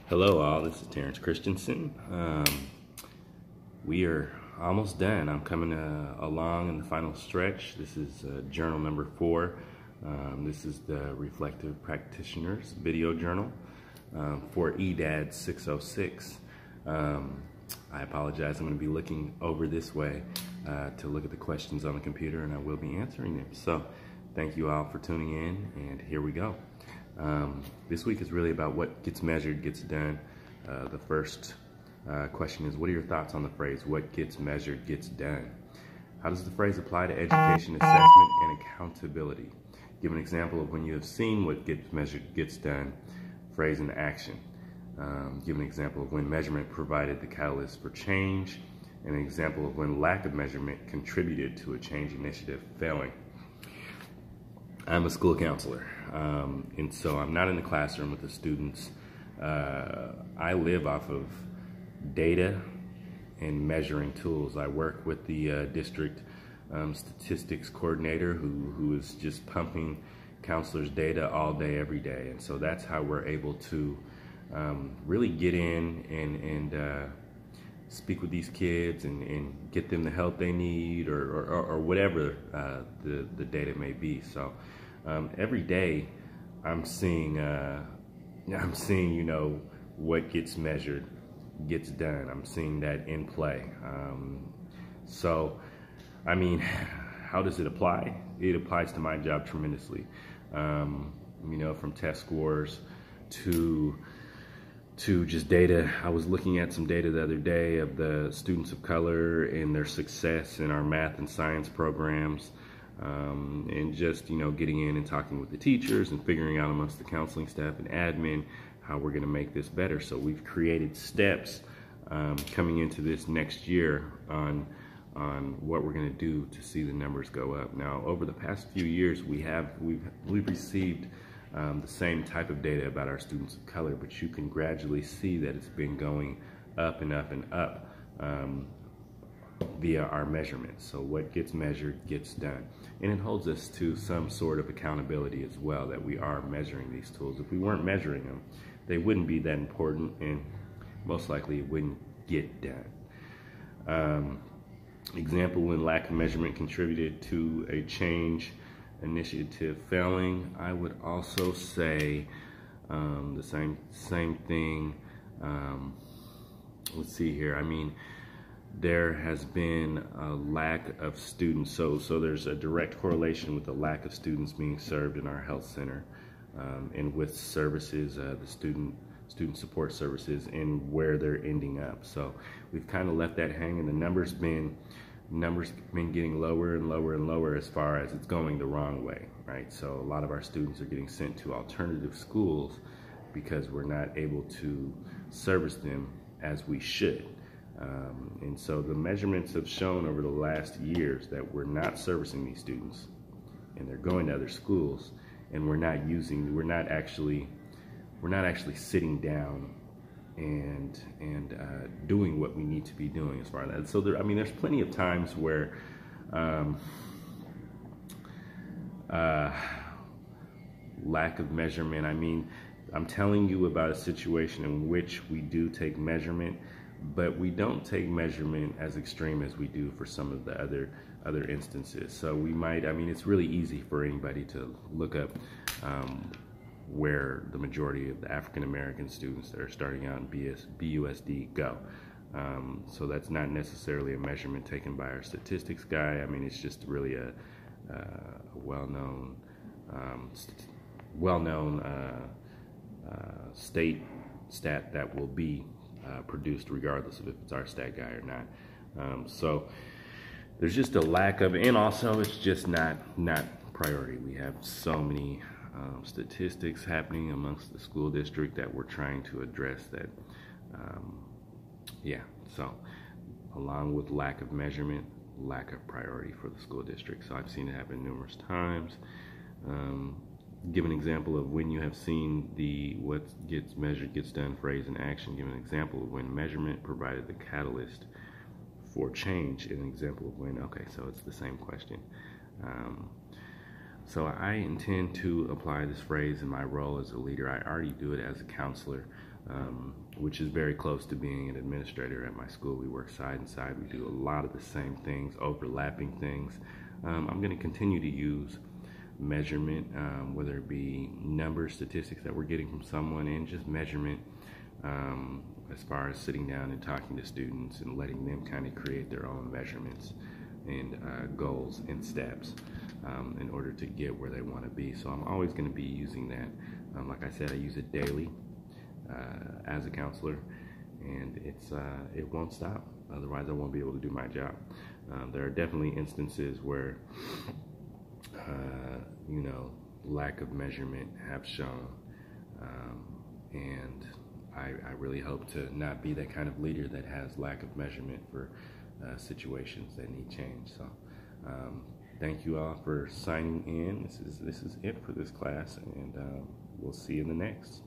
Hello all, this is Christianson. We are almost done. I'm coming along in the final stretch. This is journal number 4. This is the Reflective Practitioners video journal for EDAD 606. I apologize, I'm going to be looking over this way to look at the questions on the computer, and I will be answering them. So thank you all for tuning in, and here we go. This week is really about what gets measured gets done. The first question is, what are your thoughts on the phrase, what gets measured gets done? How does the phrase apply to education, assessment, and accountability? Give an example of when you have seen what gets measured gets done. Phrase and action. Give an example of when measurement provided the catalyst for change, and an example of when lack of measurement contributed to a change initiative failing. I'm a school counselor, and so I'm not in the classroom with the students. I live off of data and measuring tools. I work with the district statistics coordinator who is just pumping counselors' data all day, every day. And so that's how we're able to really get in and speak with these kids and get them the help they need, or whatever the data may be. So every day I'm seeing you know, what gets measured gets done. I'm seeing that in play. So I mean, how does it apply? It applies to my job tremendously. You know, from test scores to just data. I was looking at some data the other day of the students of color and their success in our math and science programs, and just, you know, getting in and talking with the teachers and figuring out amongst the counseling staff and admin how we're going to make this better. So we've created steps coming into this next year on what we're going to do to see the numbers go up. Now, over the past few years, we've received the same type of data about our students of color, but you can gradually see that it's been going up and up and up via our measurements. So what gets measured gets done. And it holds us to some sort of accountability as well, that we are measuring these tools. If we weren't measuring them, they wouldn't be that important, and most likely it wouldn't get done. Example, when lack of measurement contributed to a change initiative failing, I would also say the same thing. Let's see here. I mean, there has been a lack of students, so there's a direct correlation with the lack of students being served in our health center, and with services, the student support services, and where they're ending up. So we've kind of left that hang, and the numbers been getting lower and lower and lower as far as it's going the wrong way, right? So a lot of our students are getting sent to alternative schools because we're not able to service them as we should. And so the measurements have shown over the last years that we're not servicing these students, and they're going to other schools, and we're not actually sitting down and doing what we need to be doing as far as that. So there's plenty of times where lack of measurement. I mean, I'm telling you about a situation in which we do take measurement, but we don't take measurement as extreme as we do for some of the other instances. So we might, I mean, it's really easy for anybody to look up where the majority of the African American students that are starting out in BUSD go. So that's not necessarily a measurement taken by our statistics guy. I mean, it's just really a well-known stat that will be produced regardless of if it's our stat guy or not. So there's just a lack of, and also it's just not priority. We have so many statistics happening amongst the school district that we're trying to address that. Yeah, so along with lack of measurement, lack of priority for the school district. So I've seen it happen numerous times. Give an example of when you have seen the what gets measured gets done phrase in action. Give an example of when measurement provided the catalyst for change. An example of when, okay, so it's the same question. So I intend to apply this phrase in my role as a leader. I already do it as a counselor, which is very close to being an administrator at my school. We work side and side. We do a lot of the same things, overlapping things. I'm going to continue to use measurement, whether it be numbers, statistics that we're getting from someone, and just measurement as far as sitting down and talking to students and letting them kind of create their own measurements and goals and steps in order to get where they want to be. So I'm always going to be using that. Like I said, I use it daily as a counselor, and it won't stop. Otherwise, I won't be able to do my job. There are definitely instances where lack of measurement have shown, and I really hope to not be that kind of leader that has lack of measurement for situations that need change. So thank you all for signing in. This is it for this class, and we'll see you in the next.